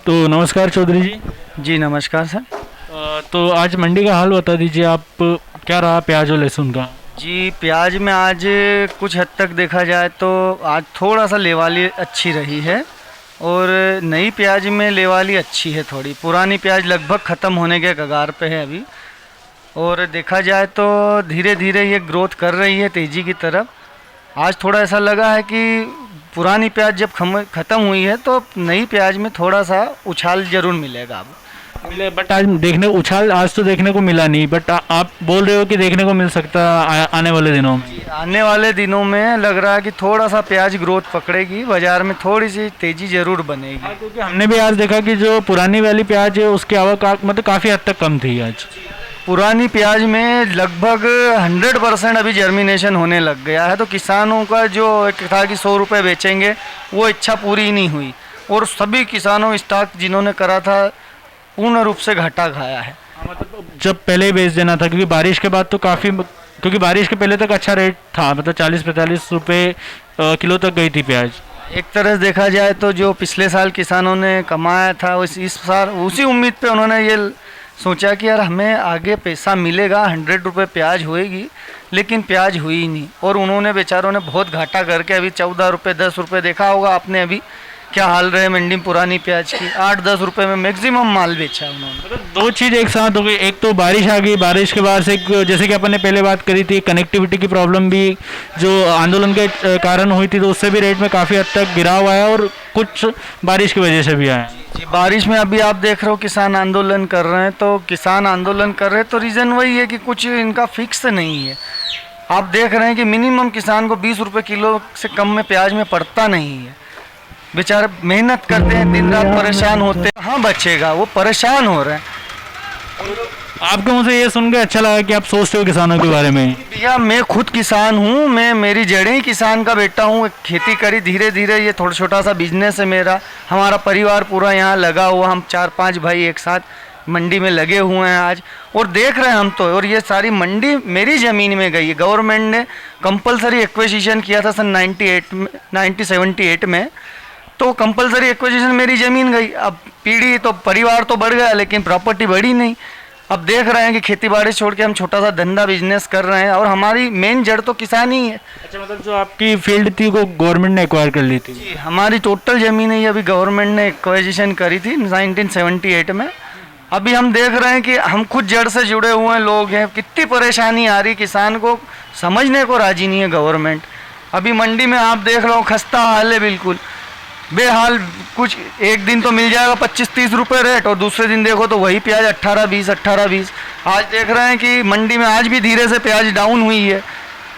तो नमस्कार चौधरी जी। जी नमस्कार सर। तो आज मंडी का हाल बता दीजिए आप, क्या रहा प्याज और लहसुन का? जी प्याज में आज कुछ हद तक देखा जाए तो आज थोड़ा सा लेवाली अच्छी रही है और नई प्याज में लेवाली अच्छी है थोड़ी। पुरानी प्याज लगभग ख़त्म होने के कगार पे है अभी, और देखा जाए तो धीरे धीरे ये ग्रोथ कर रही है तेज़ी की तरफ। आज थोड़ा ऐसा लगा है कि पुरानी प्याज जब ख़त्म हुई है तो नई प्याज में थोड़ा सा उछाल ज़रूर मिलेगा अब मिले, बट आज देखने उछाल आज तो देखने को मिला नहीं, बट आप बोल रहे हो कि देखने को मिल सकता है आने वाले दिनों में। आने वाले दिनों में लग रहा है कि थोड़ा सा प्याज ग्रोथ पकड़ेगी, बाज़ार में थोड़ी सी तेज़ी ज़रूर बनेगी। क्योंकि हमने भी आज देखा कि जो पुरानी वाली प्याज है उसकी आवक मतलब काफ़ी हद तक कम थी आज। पुरानी प्याज में लगभग 100% अभी जर्मिनेशन होने लग गया है, तो किसानों का जो एक था कि 100 रुपये बेचेंगे वो इच्छा पूरी नहीं हुई, और सभी किसानों स्टॉक जिन्होंने करा था पूर्ण रूप से घाटा खाया है। मतलब जब पहले ही बेच देना था, क्योंकि बारिश के बाद तो काफ़ी, क्योंकि बारिश के पहले तक अच्छा रेट था, मतलब 40-45 रुपये किलो तक गई थी प्याज। एक तरह से देखा जाए तो जो पिछले साल किसानों ने कमाया था इस साल उसी उम्मीद पे उन्होंने ये सोचा कि यार हमें आगे पैसा मिलेगा, 100 रुपये प्याज होएगी, लेकिन प्याज हुई ही नहीं, और उन्होंने बेचारों ने बहुत घाटा करके अभी 14 रुपये 10 रुपये देखा होगा आपने अभी क्या हाल रहे मंडी में पुरानी प्याज की। 8-10 रुपये में मैक्सिमम माल बेचा उन्होंने। मतलब दो चीज़ एक साथ हो गई, एक तो बारिश आ गई, बारिश के बाद से जैसे कि अपन ने पहले बात करी थी कनेक्टिविटी की प्रॉब्लम भी जो आंदोलन के कारण हुई थी, तो उससे भी रेट में काफ़ी हद तक गिराव आया, और कुछ बारिश की वजह से भी आया। जी बारिश में अभी आप देख रहे हो किसान आंदोलन कर रहे हैं, तो किसान आंदोलन कर रहे हैं तो रीज़न वही है कि कुछ इनका फिक्स नहीं है। आप देख रहे हैं कि मिनिमम किसान को 20 रुपये किलो से कम में प्याज में पड़ता नहीं है। बेचारे मेहनत करते हैं, दिन रात परेशान होते हैं, कहाँ बचेगा, वो परेशान हो रहे हैं। आपके मुँह से ये सुन के अच्छा लगा कि आप सोचते हो किसानों के बारे में। भैया मैं खुद किसान हूँ, मेरी जड़ें ही किसान का बेटा हूँ। खेती करी धीरे धीरे, ये थोड़ा छोटा सा बिजनेस है मेरा। हमारा परिवार पूरा यहाँ लगा हुआ, हम 4-5 भाई एक साथ मंडी में लगे हुए हैं आज, और देख रहे हैं हम तो। और ये सारी मंडी मेरी ज़मीन में गई है। गवर्नमेंट ने कंपलसरी एक्विजिशन किया था सन 1978 में, तो कंपलसरी एक्विजिशन मेरी ज़मीन गई। अब पीढ़ी तो परिवार तो बढ़ गया, लेकिन प्रॉपर्टी बढ़ी नहीं। अब देख रहे हैं कि खेती बाड़ी छोड़ के हम छोटा सा धंधा बिजनेस कर रहे हैं, और हमारी मेन जड़ तो किसान ही है। अच्छा, मतलब जो आपकी फील्ड थी वो गवर्नमेंट ने एक्वायर कर ली थी? जी हमारी टोटल ज़मीन है, अभी गवर्नमेंट ने एक्विजिशन करी थी 1978 में। अभी हम देख रहे हैं कि हम खुद जड़ से जुड़े हुए लोग हैं, कितनी परेशानी आ रही, किसान को समझने को राजी नहीं है गवर्नमेंट। अभी मंडी में आप देख रहे हो खस्ता हाल है, बिल्कुल बेहाल। कुछ एक दिन तो मिल जाएगा 25-30 रुपये रेट, और दूसरे दिन देखो तो वही प्याज 18-20। आज देख रहे हैं कि मंडी में आज भी धीरे से प्याज डाउन हुई है,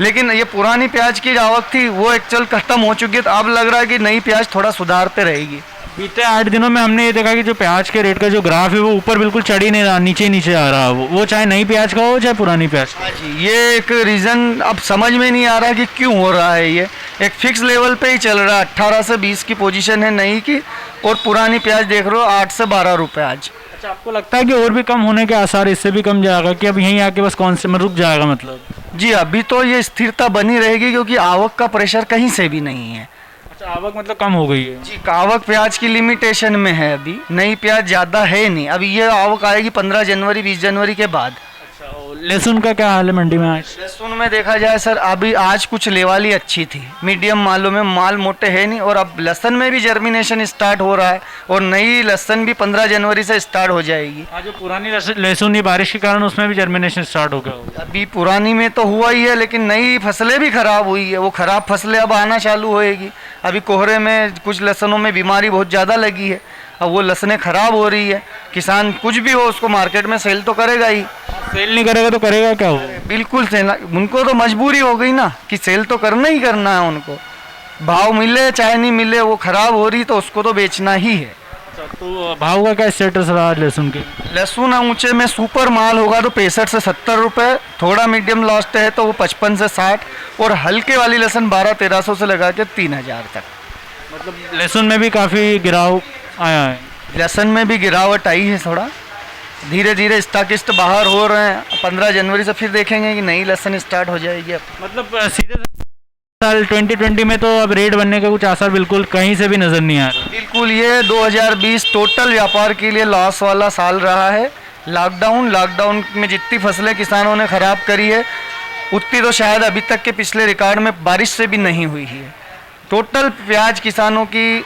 लेकिन ये पुरानी प्याज की जो आवक थी वो एक्चुअल खत्म हो चुकी है। तो अब लग रहा है कि नई प्याज थोड़ा सुधार पे रहेगी। बीते 8 दिनों में हमने ये देखा कि जो प्याज के रेट का जो ग्राफ है वो ऊपर बिल्कुल चढ़ ही नहीं रहा, नीचे नीचे आ रहा। वो चाहे नई प्याज का हो चाहे पुरानी प्याज। हाँ जी, ये एक रीज़न अब समझ में नहीं आ रहा कि क्यों हो रहा है। ये एक फिक्स लेवल पे ही चल रहा है। 18 से 20 की पोजीशन है नई की, और पुरानी प्याज देख रहे हो 8 से 12 रुपये आज। अच्छा, आपको लगता है कि और भी कम होने के आसार, इससे भी कम जाएगा कि अब यहीं आके बस कौन से में रुक जाएगा? मतलब जी अभी तो ये स्थिरता बनी रहेगी, क्योंकि आवक का प्रेशर कहीं से भी नहीं है। अच्छा, आवक मतलब कम हो गई है? जी आवक प्याज की लिमिटेशन में है, अभी नई प्याज ज़्यादा है नहीं। अभी ये आवक आएगी 15 जनवरी 20 जनवरी के बाद। अच्छा, लहसुन का क्या हाल है मंडी में आज? लहसुन में देखा जाए सर, अभी आज कुछ लेवाली अच्छी थी, मीडियम मालों में माल मोटे है नहीं, और अब लहसुन में भी जर्मिनेशन स्टार्ट हो रहा है, और नई लहसुन भी 15 जनवरी से स्टार्ट हो जाएगी। आज जो पुरानी लहसुन ही बारिश के कारण उसमें भी जर्मिनेशन स्टार्ट हो गया होगा। अभी पुरानी में तो हुआ ही है, लेकिन नई फसलें भी खराब हुई है। वो खराब फसलें अब आना चालू होएगी। अभी कोहरे में कुछ लहसुनों में बीमारी बहुत ज़्यादा लगी है, अब वो लहसुनें खराब हो रही है। किसान कुछ भी हो उसको मार्केट में सेल तो करेगा ही। सेल नहीं करेगा तो करेगा क्या? हो बिल्कुल सेल, उनको तो मजबूरी हो गई ना कि सेल तो करना ही करना है उनको। भाव मिले चाहे नहीं मिले, वो खराब हो रही तो उसको तो बेचना ही है। तो भाव का क्या स्टेटस रहा लहसुन के? लहसुन ऊंचे में सुपर माल होगा तो 65 से 70 रुपये, थोड़ा मीडियम लॉस्ट है तो वो 55 से 60, और हल्के वाली लहसुन 1200-1300 से लगा के 3000 तक। मतलब लहसुन में भी काफ़ी गिराव आया है? लहसुन में भी गिरावट आई है थोड़ा। धीरे धीरे स्टॉकिस्ट बाहर हो रहे हैं। 15 जनवरी से फिर देखेंगे कि नई लहसुन स्टार्ट हो जाएगी। अब मतलब सीधे साल 2020 में तो अब रेट बनने का कुछ आसार बिल्कुल कहीं से भी नज़र नहीं आ रहा। बिल्कुल, ये 2020 टोटल व्यापार के लिए लॉस वाला साल रहा है। लॉकडाउन में जितनी फसलें किसानों ने खराब करी है उतनी तो शायद अभी तक के पिछले रिकॉर्ड में बारिश से भी नहीं हुई है। टोटल प्याज किसानों की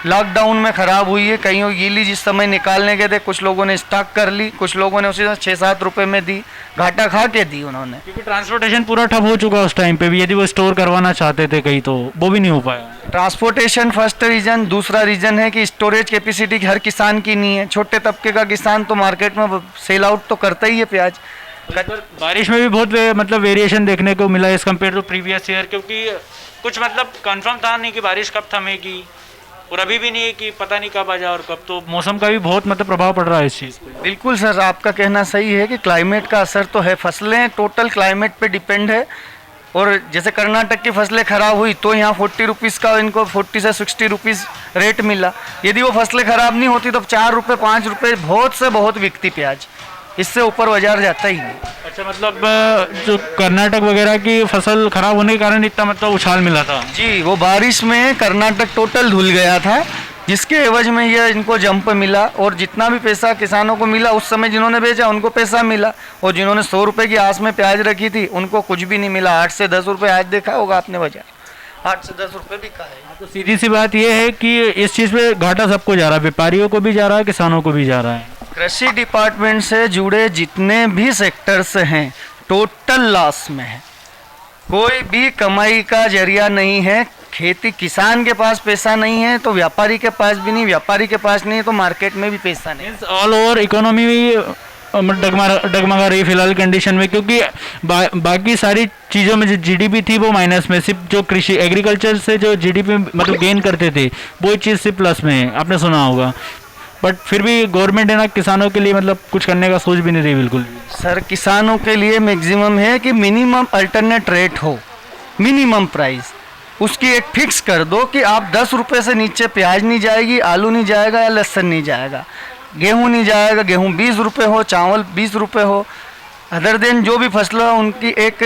लॉकडाउन में ख़राब हुई है। कहीं गीली जिस समय निकालने गए थे कुछ लोगों ने स्टॉक कर ली, कुछ लोगों ने उसी 6-7 रुपये में दी, घाटा खा के दी उन्होंने। क्योंकि ट्रांसपोर्टेशन पूरा ठप हो चुका उस टाइम पे भी, यदि वो स्टोर करवाना चाहते थे कहीं तो वो भी नहीं हो पाया। Transportation first reason. दूसरा रीज़न है कि स्टोरेज कैपेसिटी हर किसान की नहीं है। छोटे तबके का किसान तो मार्केट में सेल आउट तो करता ही है प्याज। बारिश में भी बहुत मतलब वेरिएशन देखने को मिला as compare to previous year, क्योंकि कुछ मतलब कंफर्म था नहीं कि बारिश कब थमेगी और अभी भी नहीं है कि पता नहीं कब आ जाए और कब, तो मौसम का भी बहुत मतलब प्रभाव पड़ रहा है इस चीज़ पे। बिल्कुल सर, आपका कहना सही है कि क्लाइमेट का असर तो है। फसलें टोटल क्लाइमेट पे डिपेंड है। और जैसे कर्नाटक की फसलें खराब हुई तो यहाँ 40 रुपीज़ का इनको 40 से 60 रुपीज़ रेट मिला। यदि वो फसलें खराब नहीं होती तो 4 रुपये 5 रुपये बहुत से बहुत बिकती प्याज, इससे ऊपर बाजार जाता ही नहीं। अच्छा, मतलब जो कर्नाटक वगैरह की फसल खराब होने के कारण इतना मतलब उछाल मिला था। जी, वो बारिश में कर्नाटक टोटल धुल गया था, जिसके एवज में ये इनको जंप मिला। और जितना भी पैसा किसानों को मिला उस समय जिन्होंने बेचा उनको पैसा मिला, और जिन्होंने 100 रुपये की आस में प्याज रखी थी उनको कुछ भी नहीं मिला। 8 से 10 रुपये आज देखा होगा आपने बाजार, 8 से 10 रुपये बिका है। तो सीधी सी बात यह है कि इस चीज़ पे घाटा सबको जा रहा है, व्यापारियों को भी जा रहा है, किसानों को भी जा रहा है। कृषि डिपार्टमेंट से जुड़े जितने भी सेक्टर्स हैं टोटल लॉस में है। कोई भी कमाई का जरिया नहीं है। खेती किसान के पास पैसा नहीं है तो व्यापारी के पास भी नहीं, व्यापारी के पास नहीं है तो मार्केट में भी पैसा नहीं। ऑल ओवर इकोनॉमी डगमगा रही फिलहाल कंडीशन में, क्योंकि बाकी सारी चीज़ों में जो जीडीपी थी वो माइनस में, सिर्फ जो कृषि एग्रीकल्चर से जो जीडीपी मतलब गेन करते थे वो चीज़ सिर्फ प्लस में है, आपने सुना होगा। बट फिर भी गवर्नमेंट है ना किसानों के लिए मतलब कुछ करने का सोच भी नहीं रही बिल्कुल भी। सर, किसानों के लिए मैक्सिमम है कि मिनिमम अल्टरनेट रेट हो, मिनिमम प्राइस उसकी एक फिक्स कर दो कि आप 10 रुपये से नीचे प्याज नहीं जाएगी, आलू नहीं जाएगा या लहसुन नहीं जाएगा, गेहूं नहीं जाएगा, गेहूं 20 रुपये हो, चावल 20 रुपये हो। अदर देन जो भी फसल है उनकी एक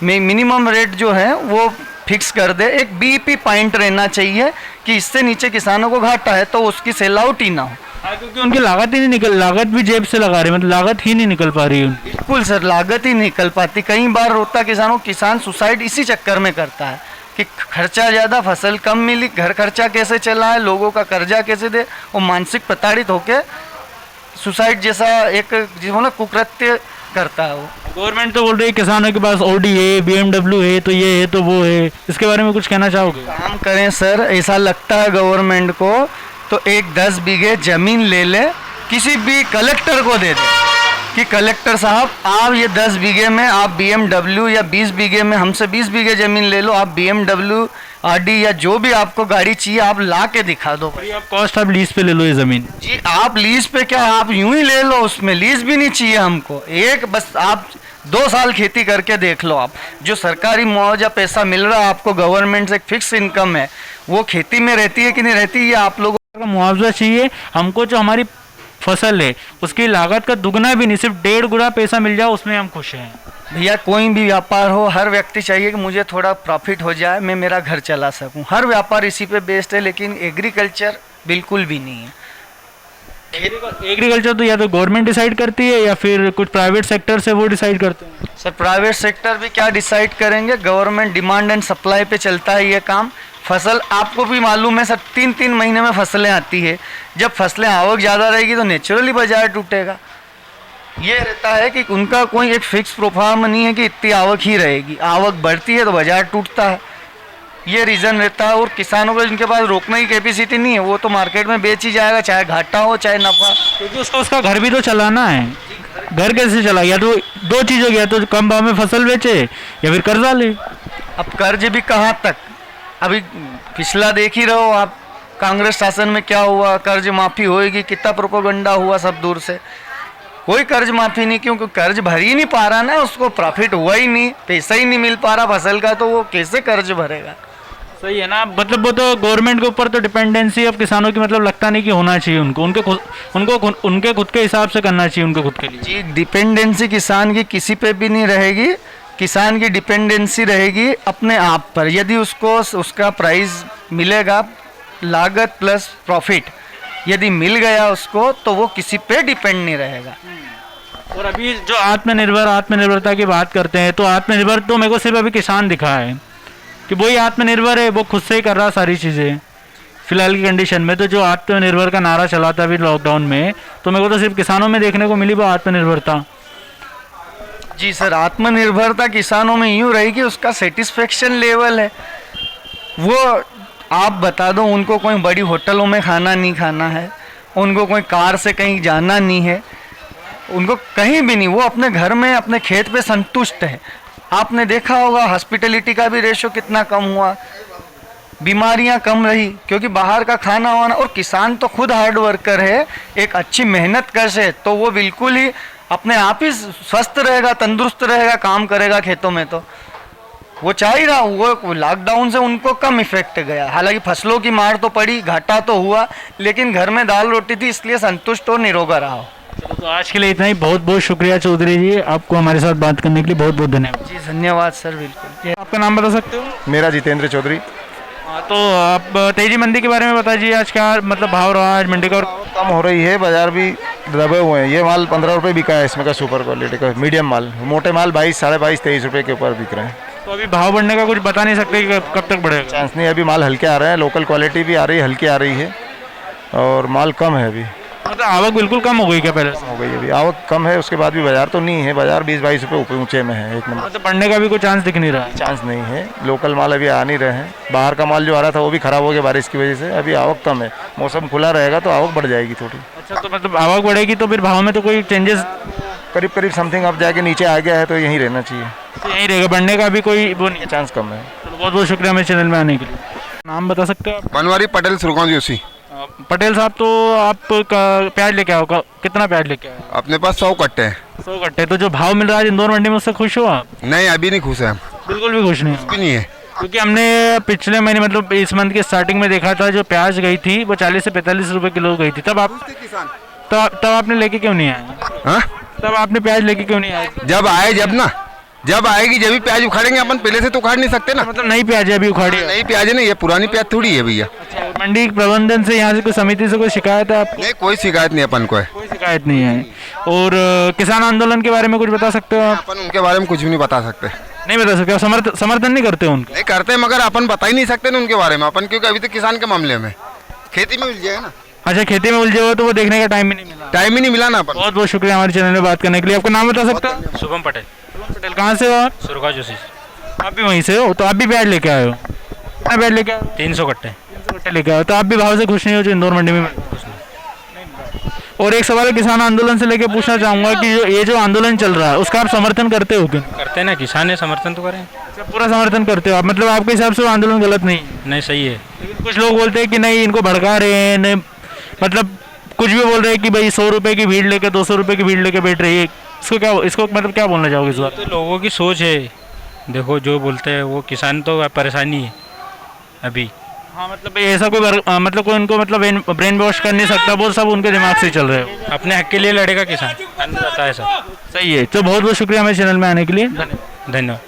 मिनिमम रेट जो है वो फिक्स कर दे। एक बीईपी पॉइंट रहना चाहिए कि इससे नीचे किसानों को घाटा है तो उसकी सेल आउट ही ना हो। क्योंकि उनकी लागत ही नहीं लागत भी जेब से लगा रहे, मतलब लागत ही नहीं निकल पा रही है। बिल्कुल सर, लागत ही निकल पाती। कई बार होता किसान सुसाइड इसी चक्कर में करता है कि खर्चा ज़्यादा, फसल कम मिली, घर खर्चा कैसे चला है, लोगों का कर्जा कैसे दे, वो मानसिक प्रताड़ित होकर सुसाइड जैसा एक जो ना कुकृत्य करता है वो। गवर्नमेंट तो बोल रही है किसानों के पास ऑडी है, BMW है, तो ये है तो वो है, इसके बारे में कुछ कहना चाहोगे? काम करें सर, ऐसा लगता है गवर्नमेंट को तो एक 10 बीघे जमीन ले ले, किसी भी कलेक्टर को दे दे कि कलेक्टर साहब आप ये 10 बीघे में आप BMW या 20 बीघे में हमसे 20 बीघे ज़मीन ले लो, आप BMW आरडी या जो भी आपको गाड़ी चाहिए आप ला के दिखा दो। आप कॉस्ट आप लीज पे ले लो ये ज़मीन। जी, आप लीज पे क्या, आप यूं ही ले लो, उसमें लीज भी नहीं चाहिए हमको। एक बस आप 2 साल खेती करके देख लो, आप जो सरकारी मुआवजा पैसा मिल रहा है आपको गवर्नमेंट से, एक फिक्स इनकम है, वो खेती में रहती है कि नहीं रहती, ये आप लोगों का मुआवजा चाहिए हमको। जो हमारी फसल है उसकी लागत का दुगना भी नहीं, सिर्फ 1.5 गुना पैसा मिल जाए उसमें हम खुश हैं। भैया कोई भी व्यापार हो, हर व्यक्ति चाहिए कि मुझे थोड़ा प्रॉफिट हो जाए, मैं मेरा घर चला सकूं। हर व्यापार इसी पे बेस्ड है, लेकिन एग्रीकल्चर बिल्कुल भी नहीं है। एग्रीकल्चर तो या तो गवर्नमेंट डिसाइड करती है या फिर कुछ प्राइवेट सेक्टर से वो डिसाइड करते हैं। सर, प्राइवेट सेक्टर भी क्या डिसाइड करेंगे, गवर्नमेंट डिमांड एंड सप्लाई पे चलता है ये काम। फसल आपको भी मालूम है सर, 3-3 महीने में फसलें आती है। जब फसलें आवक ज़्यादा रहेगी तो नेचुरली बाजार टूटेगा। ये रहता है कि उनका कोई एक फिक्स प्रोफार्म नहीं है कि इतनी आवक ही रहेगी, आवक बढ़ती है तो बाजार टूटता है, ये रीज़न रहता है। और किसानों को जिनके पास रोकने की कैपेसिटी नहीं है वो तो मार्केट में बेच ही जाएगा, चाहे घाटा हो चाहे नफा, क्योंकि उसका घर भी तो चलाना है। घर कैसे चला, या तो 2 चीज़ हो गया, तो कम भाव में फसल बेचे या फिर कर्जा ले। अब कर्ज भी कहाँ तक, अभी पिछला देख ही रहो आप, कांग्रेस शासन में क्या हुआ, कर्ज माफ़ी होएगी, कितना प्रोपोगंडा हुआ सब दूर से। कोई कर्ज माफ़ी नहीं, क्योंकि कर्ज भर ही नहीं पा रहा ना, उसको प्रॉफिट हुआ ही नहीं, पैसा ही नहीं मिल पा रहा फसल का, तो वो कैसे कर्ज भरेगा। सही है ना, मतलब वो तो गवर्नमेंट के ऊपर तो डिपेंडेंसी अब किसानों की मतलब लगता नहीं कि होना चाहिए उनको, उनके खुद के हिसाब से करना चाहिए उनको खुद के लिए। जी, डिपेंडेंसी किसान की किसी पे भी नहीं रहेगी। किसान की डिपेंडेंसी रहेगी अपने आप पर। यदि उसको उसका प्राइस मिलेगा, लागत प्लस प्रॉफिट यदि मिल गया उसको, तो वो किसी पे डिपेंड नहीं रहेगा। और अभी जो आत्मनिर्भरता की बात करते हैं, तो आत्मनिर्भर तो मेरे को सिर्फ अभी किसान दिखा है कि वही आत्मनिर्भर है, वो खुद से ही कर रहा सारी चीज़ें फिलहाल की कंडीशन में। तो जो आत्मनिर्भर का नारा चला था अभी लॉकडाउन में, तो मेरे को तो सिर्फ किसानों में देखने को मिली वो आत्मनिर्भरता। जी सर, आत्मनिर्भरता किसानों में यूँ रही कि उसका सेटिस्फेक्शन लेवल है वो, आप बता दो, उनको कोई बड़ी होटलों में खाना नहीं खाना है, उनको कोई कार से कहीं जाना नहीं है, उनको कहीं भी नहीं, वो अपने घर में अपने खेत पे संतुष्ट है। आपने देखा होगा हॉस्पिटलिटी का भी रेशो कितना कम हुआ, बीमारियां कम रही, क्योंकि बाहर का खाना वाना। और किसान तो खुद हार्ड वर्कर है, एक अच्छी मेहनत कश है, तो वो बिल्कुल ही अपने आप ही स्वस्थ रहेगा, तंदुरुस्त रहेगा, काम करेगा खेतों में। तो वो चाह ही रहा, वो लॉकडाउन से उनको कम इफेक्ट गया। हालांकि फसलों की मार तो पड़ी, घाटा तो हुआ, लेकिन घर में दाल रोटी थी, इसलिए संतुष्ट और निरोगा रहा। चलो, तो आज के लिए इतना ही। बहुत बहुत शुक्रिया चौधरी जी, आपको हमारे साथ बात करने के लिए बहुत बहुत धन्यवाद। जी धन्यवाद सर, बिल्कुल। आपका नाम बता सकते हो? मेरा जितेंद्र चौधरी। हाँ, तो आप तेजी मंदी के बारे में बताइए, आज क्या मतलब भाव रहा आज मंडी का? और कम हो रही है, बाजार भी दबे हुए हैं। ये माल 15 रुपये बिका है इसमें का, सुपर क्वालिटी का मीडियम माल। मोटे माल 22, 22.5, 23 रुपये के ऊपर बिक रहे हैं। तो अभी भाव बढ़ने का कुछ बता नहीं सकते कि कब तक बढ़ेगा? चांस नहीं, अभी माल हल्के आ रहे हैं, लोकल क्वालिटी भी आ रही है, हल्की आ रही है, और माल कम है अभी। मतलब आवक बिल्कुल कम हो गई क्या पहले से? हो गई अभी, आवक कम है, उसके बाद भी बाजार तो नहीं है, बाजार 20-22 रुपये ऊपर ऊंचे में है, एक नंबर। मतलब बढ़ने का भी कोई चांस दिख नहीं रहा है? चांस नहीं है, लोकल माल अभी आ नहीं रहे हैं। बाहर का माल जो आ रहा था वो भी खराब हो गया बारिश की वजह से। अभी आवक कम है, मौसम खुला रहेगा तो आवक बढ़ जाएगी थोड़ी। अच्छा, तो मतलब आवक बढ़ेगी तो फिर भाव में तो कोई चेंजेस? करीब करीब समथिंग अब जाके नीचे आ गया है, तो यहीं रहना चाहिए, तो यही रहेगा, बढ़ने का भी कोई वो नहीं है? चांस कम है। चलो, बहुत बहुत शुक्रिया मेरे चैनल में आने के लिए। नाम बता सकते हो आप? बनवारी पटेल सुरगांव जोशी। पटेल साहब, तो आप प्याज लेके आओ, कितना प्याज लेके आए? अपने पास 100 कट्टे हैं। 100 कट्टे। तो जो भाव मिल रहा है इंदौर मंडी में, उससे खुश हो आप? नहीं, अभी नहीं खुश है हम, बिल्कुल भी खुश नहीं हो? भी नहीं है। क्योंकि हमने पिछले महीने मतलब इस मंथ के स्टार्टिंग में देखा था, जो प्याज गई थी वो 40 से 45 रुपए किलो गई थी। तब आपने लेके क्यों नहीं आए? हाँ, तब आपने प्याज लेके क्यों नहीं आए? जब आएगी जब भी प्याज उखाड़ेंगे अपन, पहले से तो उखाड़ नहीं सकते ना। मतलब नई प्याज है अभी उखाड़ी है? नई प्याज है ना, ये पुरानी प्याज थोड़ी है भैया। अच्छा, मंडी प्रबंधन से, यहाँ से कोई समिति से कोई शिकायत है आपको? नहीं, कोई शिकायत नहीं अपन को है। कोई शिकायत नहीं है। और किसान आंदोलन के बारे में कुछ बता सकते हो आप? अपन उनके बारे में कुछ भी नहीं बता सकते। नहीं बता सकते? समर्थन नहीं करते उनका? नहीं करते, मगर अपन बता ही नहीं सकते ना उनके बारे में अपन, क्योंकि अभी तो किसान के मामले में खेती में उलझे है ना। अच्छा, खेती में उलझे हो तो वो देखने का टाइम ही नहीं मिला? टाइम ही नहीं मिला ना अपन। बहुत बहुत शुक्रिया हमारे चैनल में बात करने के लिए। आपका नाम बता सकते हो? शुभम पटेल। शुभम पटेल, कहाँ से हो आप? सुरगांव जोशी। आप भी वहीं से हो? तो आप भी प्याज लेके आए हो? कितना प्याज लेके आए हो? 300 कट्टे। 300 कट्टे लेके आए हो। तो आप भी भाव से खुश नहीं हो जो इंदौर मंडी में? और एक सवाल किसान आंदोलन से लेके पूछना चाहूंगा कि ये जो आंदोलन चल रहा है उसका आप समर्थन करते हो क्या? करते हैं ना, किसान है, समर्थन तो करें। अच्छा, पूरा समर्थन करते हो आप? मतलब आपके हिसाब से वो आंदोलन गलत नहीं है? नहीं, सही है। लेकिन कुछ लोग बोलते हैं कि नहीं, इनको भड़का रहे हैं, नहीं मतलब कुछ भी बोल रहे हैं कि भाई 100 रुपए की भीड़ लेके 200 रुपए की भीड़ लेके बैठ रही है। इसको मतलब क्या बोलना चाहोगे इस बात? तो लोगों की सोच है, देखो जो बोलते हैं वो, किसान तो परेशानी है अभी। हाँ, मतलब ऐसा कोई मतलब कोई उनको मतलब ब्रेन वॉश कर नहीं सकता, वो सब उनके दिमाग से चल रहे हो। अपने हक के लिए लड़ेगा किसान, अन्नदाता है सब। सही है। तो बहुत बहुत शुक्रिया हमारे चैनल में आने के लिए। धन्यवाद।